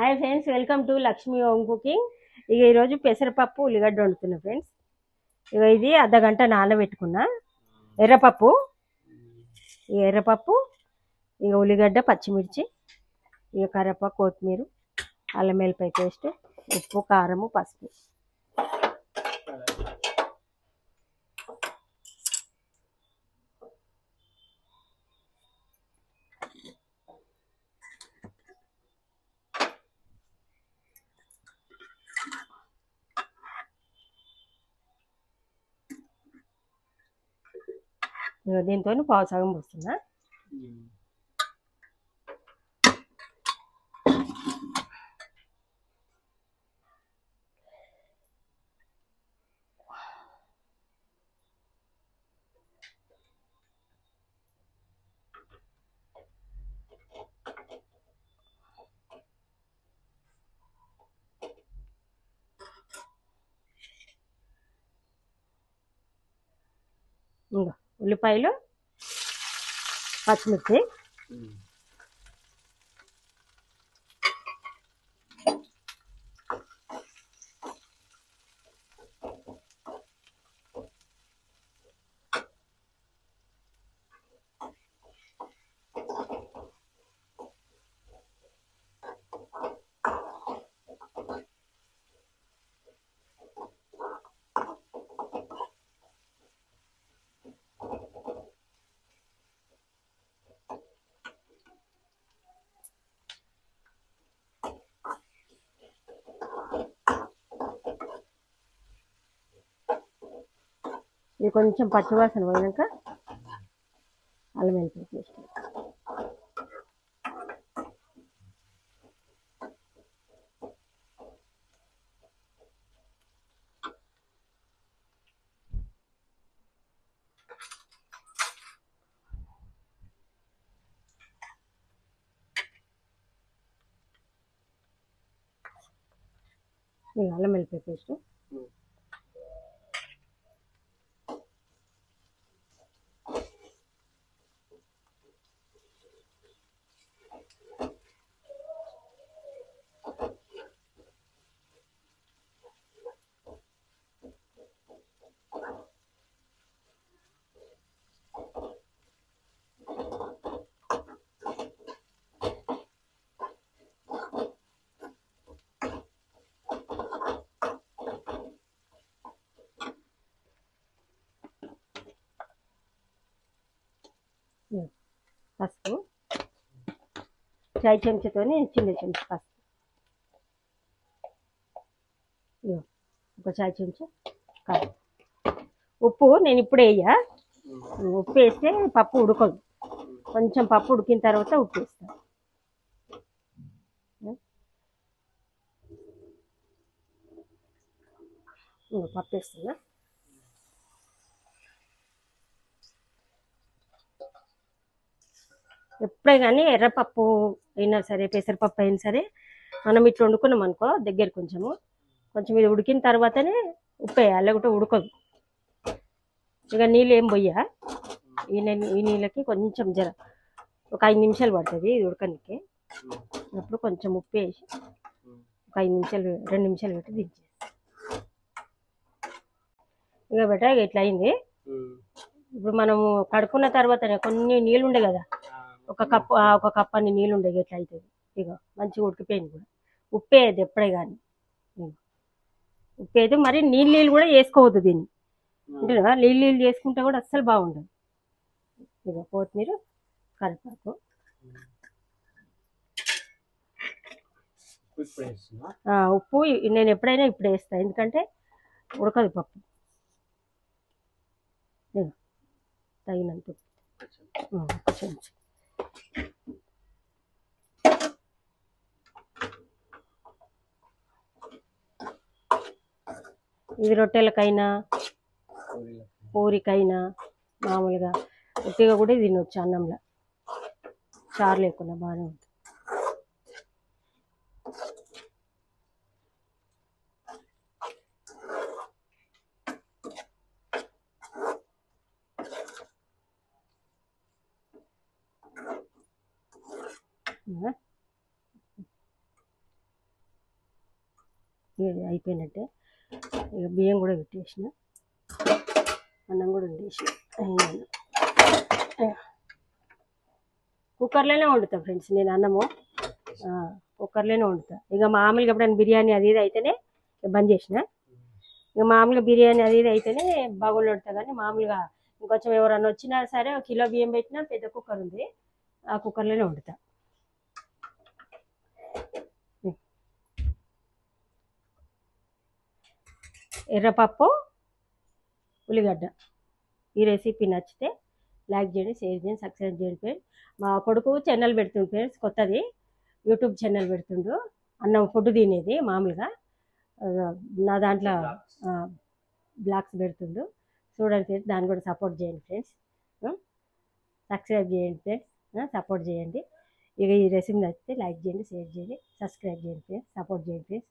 Hi friends, welcome to Lakshmi home cooking. ఇక ఈరోజు పెసరపప్పు ఉల్లిగడ్డ వండుతున్నా ఫ్రెండ్స్. ఇక ఇది అర్ధగంట నానబెట్టుకున్నా ఎర్రపప్పు. ఈ ఎర్రపప్పు, ఇక ఉల్లిగడ్డ, పచ్చిమిర్చి, ఇక కరివేపాకు, కొత్తిమీర, అల్లం వెల్లిపాయ పేస్ట్, ఉప్పు, కారము, పసుపు. దీంతో పావు సగం పోస్తున్నా. ఇంకా ఉల్లిపాయలు, పచ్చిమిర్చి, ఇది కొంచెం పచ్చివాసన పోయినాక అల్లం వెల్లిపాయ పేస్ట్. అల్లం వెల్లిపాయ పేస్ట్, పసుపు, చాయ్ చెంచాతో చిన్న చెంచా పసుపు, ఒక చాయ్ చెంచా కారం. ఉప్పు నేను ఇప్పుడే వేయ, ఉప్పు వేస్తే పప్పు ఉడకదు. కొంచెం పప్పు ఉడికిన తర్వాత ఉప్పు వేస్తాను. పప్పు వేస్తున్నా. ఎప్పుడే కానీ ఎర్రపప్పు అయినా సరే, పెసరపప్పు అయినా సరే, మనం ఇట్లా వండుకున్నాం అనుకో, దగ్గర కొంచెం ఇది ఉడికిన తర్వాతనే ఉప్పు వేయాలి, లేకుంటే ఉడకదు. ఇక నీళ్ళు ఏం పోయా, ఈ నీళ్ళకి కొంచెం ఒక 5 నిమిషాలు పడుతుంది ఇది ఉడకనికి. అప్పుడు కొంచెం ఉప్పు వేసి ఒక 5 నిమిషాలు, 2 నిమిషాలు పెట్టి దించేసి. ఇక ఇట్లా అయింది. ఇప్పుడు మనము కడుక్కున్న తర్వాతనే కొన్ని నీళ్ళు ఉండే కదా, ఒక కప్పు అన్ని నీళ్ళు ఉండే, ఎట్లా అవుతుంది. ఇక మంచిగా ఉడికిపోయింది కూడా. ఉప్పు వేయద్దు ఎప్పుడే కానీ, ఉప్పు వేయద్దు. మరి నీళ్ళు కూడా వేసుకోవద్దు దీన్ని, అంటే నీళ్ళు చేసుకుంటే కూడా అస్సలు బాగుండదు. ఇక కొత్తిమీర, కరివేపాకు, ఉప్పు నేను ఎప్పుడైనా ఇప్పుడు వేస్తాను, ఎందుకంటే ఉడకదు పప్పు. తగినంత చెంచా. ఇది రొట్టెలకైనా పూరికైనా మామూలుగా ఉట్టిగా కూడా తినొచ్చు, అన్నంలో చారు లేకుండా బాగానే ఉంటుంది. ఇది అయిపోయినట్టే. ఇక బియ్యం కూడా పెట్టేసిన, అన్నం కూడా వండేసిన. కుక్కర్లోనే వండుతా ఫ్రెండ్స్ నేను అన్నము, కుక్కర్లోనే వండుతా. ఇక మామూలుగా ఎప్పుడైనా బిర్యానీ అది ఇది అయితేనే బంద్ చేసిన. ఇక మామూలుగా బిర్యానీ అది ఇది అయితేనే బాగుండి వండుతా. కానీ మామూలుగా ఇంకొంచెం ఎవరన్నా వచ్చినా సరే కిలో బియ్యం పెట్టినా పెద్ద కుక్కర్ ఉంది, ఆ కుక్కర్లోనే వండుతా. ఎర్రపప్పు, ఉల్లిగడ్డ. ఈ రెసిపీ నచ్చితే లైక్ చేయండి, షేర్ చేయండి, సబ్స్క్రైబ్ చేయండి ఫ్రెండ్స్. మా కొడుకు ఛానల్ పెడుతుండు ఫ్రెండ్స్, కొత్తది యూట్యూబ్ ఛానల్ పెడుతుండు, అన్నం ఫుడ్ తినేది మామూలుగా. నా దాంట్లో బ్లాగ్స్ పెడుతుండు, చూడండి ఫ్రెండ్స్. దాన్ని కూడా సపోర్ట్ చేయండి ఫ్రెండ్స్, సబ్స్క్రైబ్ చేయండి ఫ్రెండ్స్, సపోర్ట్ చేయండి. ఇక ఈ రెసిపీ నచ్చితే లైక్ చేయండి, షేర్ చేయండి, సబ్స్క్రైబ్ చేయండి ఫ్రెండ్స్, సపోర్ట్ చేయండి ఫ్రెండ్స్.